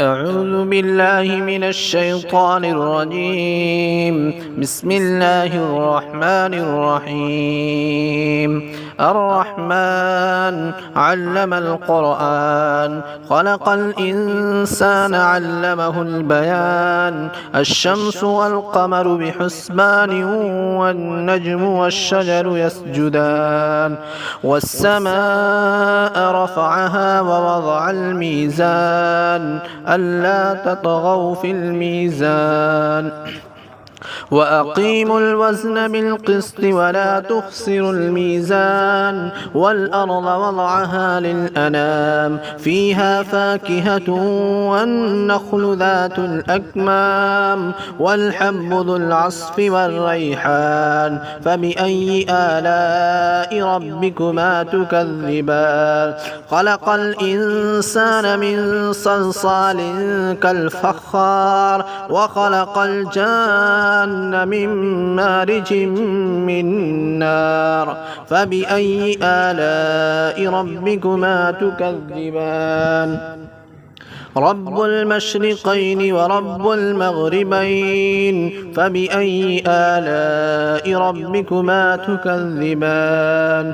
أعوذ بالله من الشيطان الرجيم. بسم الله الرحمن الرحيم. الرحمن علم القرآن، خلق الإنسان علمه البيان. الشمس والقمر بحسبان، والنجم والشجر يسجدان. والسماء رفعها ووضع الميزان ألا تطغوا في الميزان، وأقيموا الوزن بالقسط ولا تخسروا الميزان. والأرض وضعها للأنام، فيها فاكهة والنخل ذات الأكمام، والحب ذو العصف والريحان. فبأي آلاء ربكما تكذبان؟ خلق الإنسان من صلصال كالفخار، وخلق الجان من مارج من نار. فبأي آلاء ربكما تكذبان؟ رب المشرقين ورب المغربين. فبأي آلاء ربكما تكذبان؟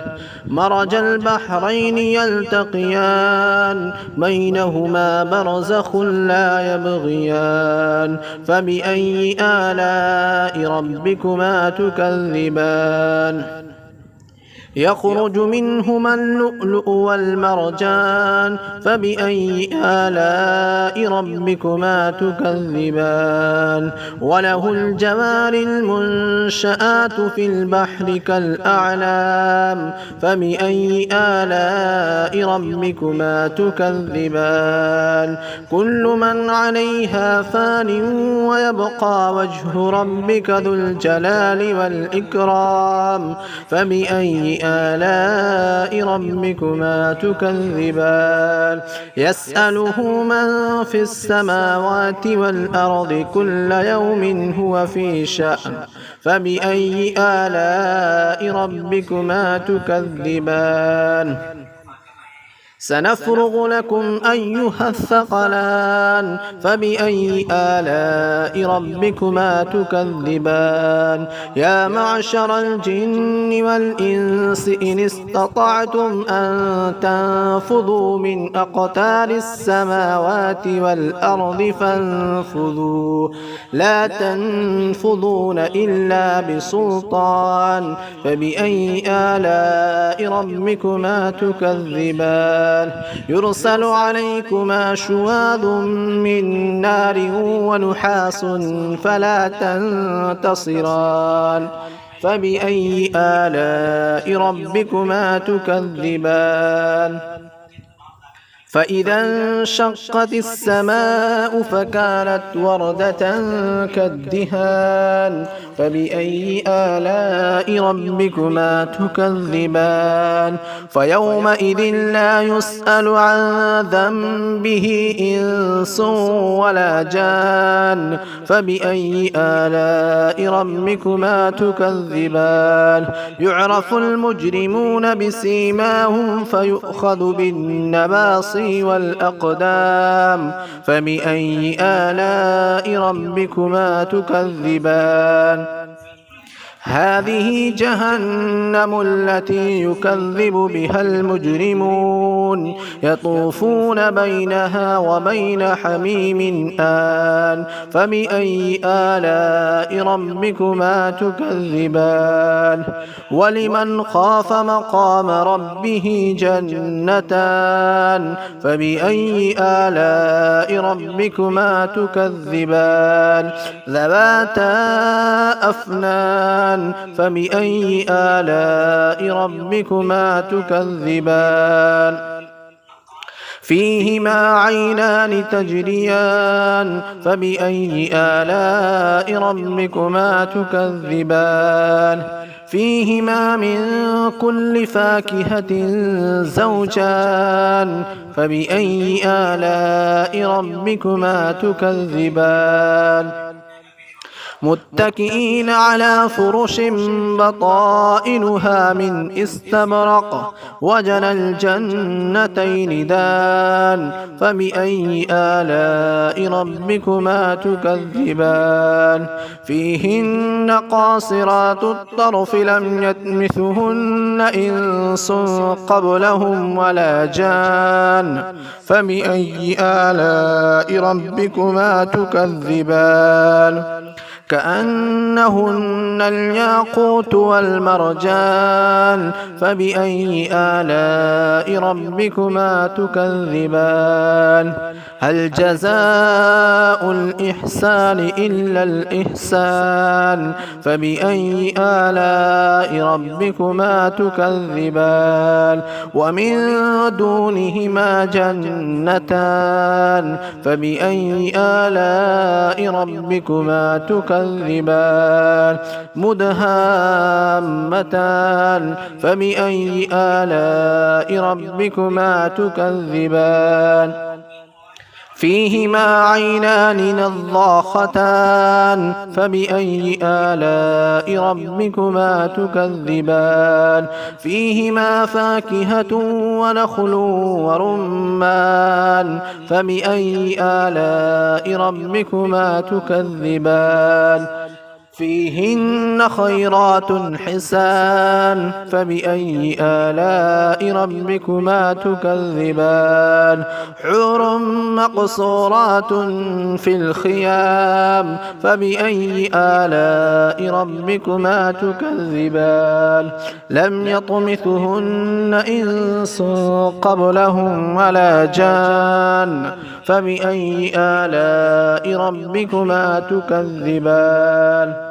مرج البحرين يلتقيان، بينهما برزخ لا يبغيان. فبأي آلاء ربكما تكذبان؟ يخرج منهما اللؤلؤ والمرجان. فبأي آلاء ربكما تكذبان؟ وله الجوار المنشآت في البحر كالأعلام. فبأي آلاء ربكما تكذبان؟ كل من عليها فان، ويبقى وجه ربك ذو الجلال والإكرام. فبأي آلاء ربكما تكذبان؟ يسأله من في السماوات والأرض كل يوم هو في شأن. فبأي آلاء ربكما تكذبان؟ سنفرغ لكم أيها الثقلان. فبأي آلاء ربكما تكذبان؟ يا معشر الجن والإنس إن استطعتم أن تنفذوا من أقطار السماوات والأرض فانفذوا، لا تنفذون إلا بسلطان. فبأي آلاء ربكما تكذبان؟ يرسل عليكما شواظ من نار ونحاس فلا تنتصران. فبأي آلاء ربكما تكذبان؟ فإذا انشقت السماء فكانت وردة كالدهان. فبأي آلاء ربكما تكذبان؟ فيومئذ لا يسأل عن ذنبه إنس ولا جان. فبأي آلاء ربكما تكذبان؟ يعرف المجرمون بسيماهم فيؤخذ بالنواصي والأقدام. فبأي آلاء ربكما تكذبان؟ هذه جهنم التي يكذب بها المجرمون، يطوفون بينها وبين حميم آن. فبأي آلاء ربكما تكذبان؟ ولمن خاف مقام ربه جنتان. فبأي آلاء ربكما تكذبان؟ ذواتا أفنان. فبأي آلاء ربكما تكذبان؟ فيهما عينان تجريان. فبأي آلاء ربكما تكذبان؟ فيهما من كل فاكهة زوجان. فبأي آلاء ربكما تكذبان؟ متكئين على فرش بطائنها من استبرق وجنى الجنتين دان فبأي آلاء ربكما تكذبان فيهن قاصرات الطرف لم يطمثهن إنس قبلهم ولا جان فبأي آلاء ربكما تكذبان كأنهن الياقوت والمرجان فبأي آلاء ربكما تكذبان هل جزاء الإحسان إلا الإحسان فبأي آلاء ربكما تكذبان ومن دونهما جنتان فبأي آلاء ربكما تكذبان مدهامتان فبأي آلاء ربكما تكذبان فيهما عينان نضاختان فبأي آلاء ربكما تكذبان فيهما فاكهة ونخل ورمان فبأي آلاء ربكما تكذبان فيهن خيرات حسان فبأي آلاء ربكما تكذبان حور مقصورات في الخيام فبأي آلاء ربكما تكذبان لم يطمثهن إنس قبلهم ولا جان فبأي آلاء ربكما تكذبان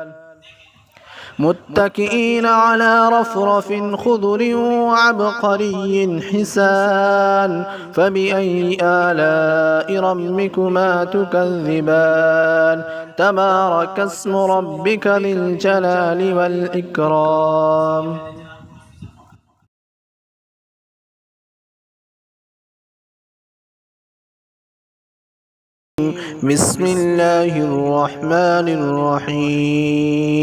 متكئين على رفرف خضر وعبقري حسان فبأي آلاء ربكما تكذبان تبارك اسم ربك ذي الجلال والإكرام بسم الله الرحمن الرحيم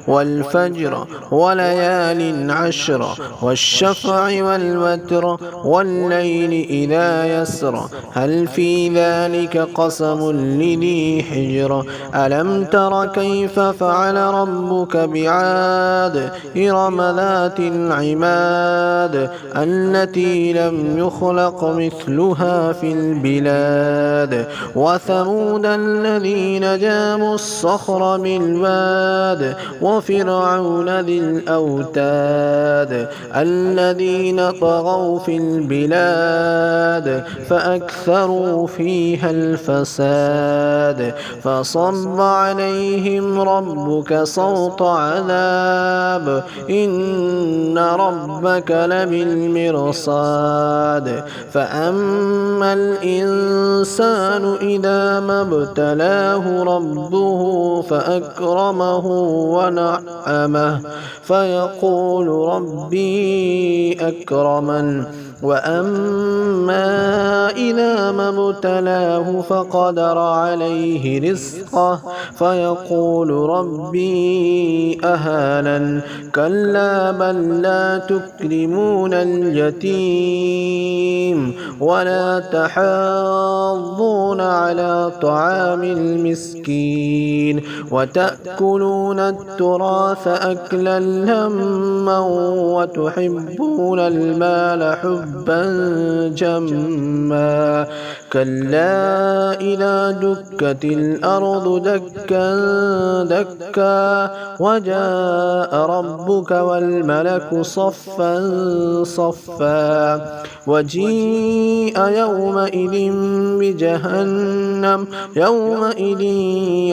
والفجر وليال عشر والشفع والوتر والليل إذا يسر هل في ذلك قسم لذي حجر ألم تر كيف فعل ربك بعاد إرم ذات العماد التي لم يخلق مثلها في البلاد وثمود الذين جابوا الصخر بالواد وفرعون ذي الأوتاد الذين طغوا في البلاد فأكثروا فيها الفساد فصب عليهم ربك صوت عذاب إن ربك لبالمرصاد فأما الإنسان إذا ما ابتلاه ربه فأكرمه ونعمه فيقول ربي أكرمن وأما إذا ما ابتلاه فقدر عليه رزقه فيقول ربي أهانن كلا بل لا تكرمون اليتيم ولا تحاضون على طعام المسكين وتأكلون التراث أكلا لما وتحبون المال حبا جما كلا إذا دكت الأرض دكا دكا وجاء ربك والملك صفا صفا وجيء يومئذ بجهنم يومئذ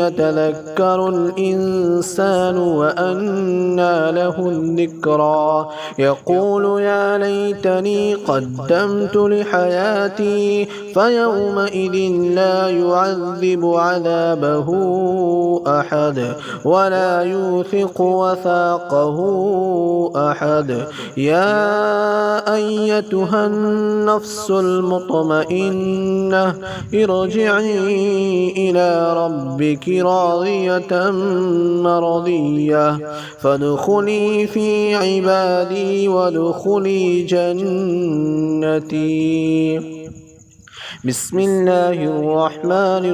يتذكر الإنسان وأنى له الذكرى يقول يا ليتني قدمت لحياتي فيومئذ لا يعذب عذابه أحد ولا يوثق وثاقه أحد. يا أيتها النفس المطمئنة ارجعي إلى ربك راضية مرضية فادخلي في عبادي وادخلي جنتي. بسم الله الرحمن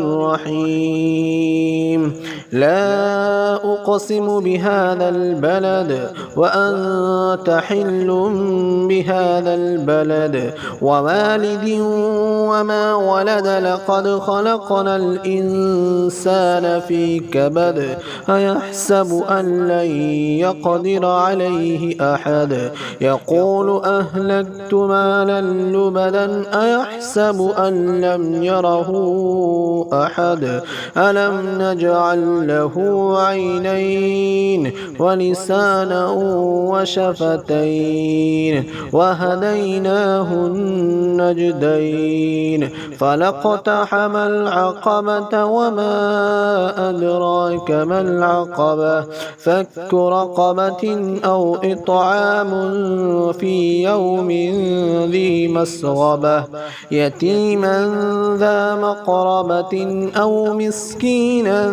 الرحيم. لا أقسم بهذا البلد وأنت حل بهذا البلد ووالد وما ولد لقد خلقنا الإنسان في كبد أيحسب أن لن يقدر عليه أحد يقول أهلكت مالا لبدا أيحسب أن لم يره أحد ألم نجعل له عينين ولسانا وشفتين وهديناه النجدين فلاقتحم العقبة وما أدراك ما العقبة فك رقبة أو إطعام في يوم ذي مسغبة يتيما ذا مقربة أو مسكينا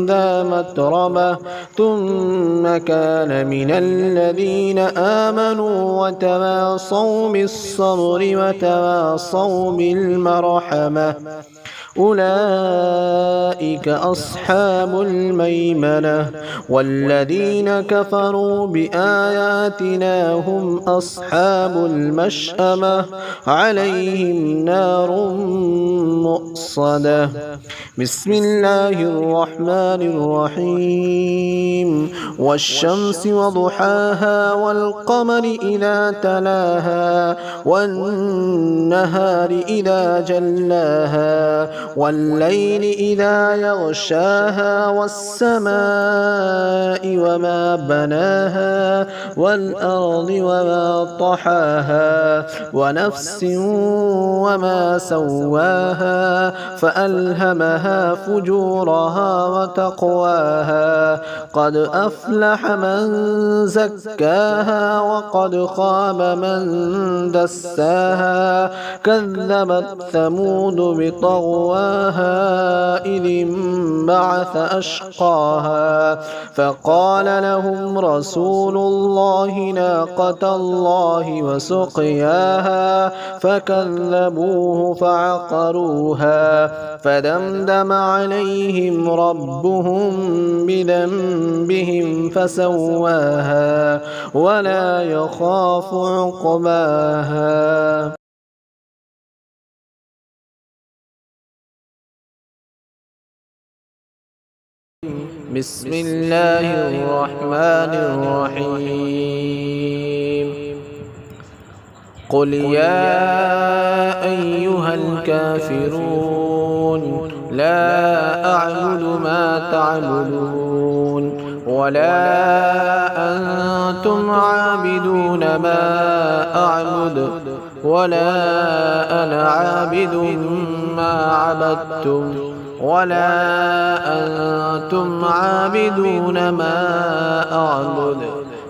ذا متربة ثم كان من الذين آمنوا وتواصوا بالصبر وتواصوا بالمرحمة أولئك أصحاب الميمنة والذين كفروا بآياتنا هم أصحاب المشأمة عليهم نار مؤصدة. بسم الله الرحمن الرحيم. والشمس وضحاها والقمر إذا تلاها والنهار إذا جلاها والليل إذا يغشاها والسماء وما بناها والأرض وما طحاها ونفس وما سواها فألهمها فجورها وتقواها قد أفلح من زكاها وقد خاب من دساها كذبت ثمود بطغواها إذ انبعث أشقاها فقال لهم رسول الله ناقة الله وسقياها فكذبوه فعقروها فدمدم عليهم ربهم بذنبهم فسواها ولا يخاف عقباها. بسم الله الرحمن الرحيم. قل يا أيها الكافرون لا أعبد ما تعبدون ولا أنتم عابدون ما أعبد ولا أنا عابد ما عبدتم ولا أنتم عابدون ما أعبد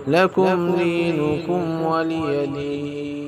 لكم دينكم ولي دين.